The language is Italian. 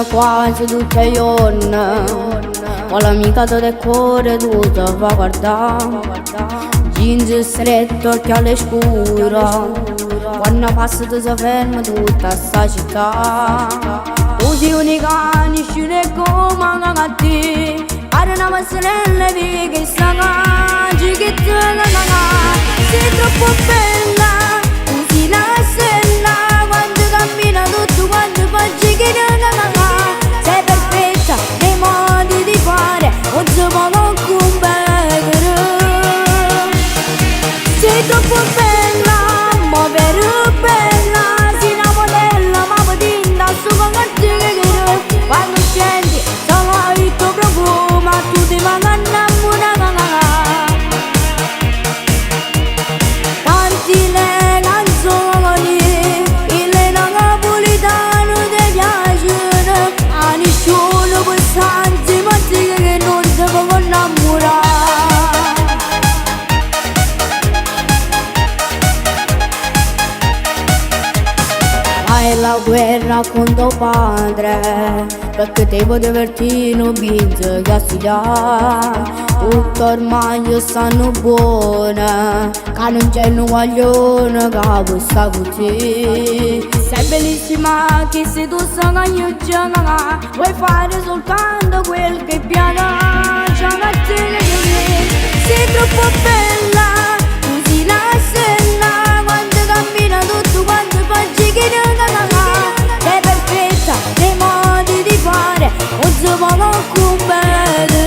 quasi tutte i giorni. Con l'amica del cuore tu ti fa guardare, jeans stretto, occhiali scuro. Quando passi ti si ferma tutta sta città. Tu sei unica, nessuno è come a te. Pare una passerella di che sta che ti sei troppo bella, tu sei una stella. Quando cammina tutto quanto facci che sei perfetta nei modi di fare, non si può non competere. Sei troppo bella, ma vero bella. Sei una modella, ma patinta su con cantiere. Quando scendi solo il tuo profumo, tu ti manca innamorata. Canti le canzoni, le napolitane ti piacciono. A nessuno può stanzi, ma dica che non ti può innamorare. Fai la guerra con tuo padre, perché te puoi divertire, non vince che studiare. Tutto ormai stanno buone, che non c'è un guaglione che può stare con te. Sei bellissima, che se tu sai che io già vuoi fare soltanto quel che piace. Sei troppo bella, tu sei una stella. Quando cammina tutto quanto facci che sei perfetta nei modi di fare, non si può non competere.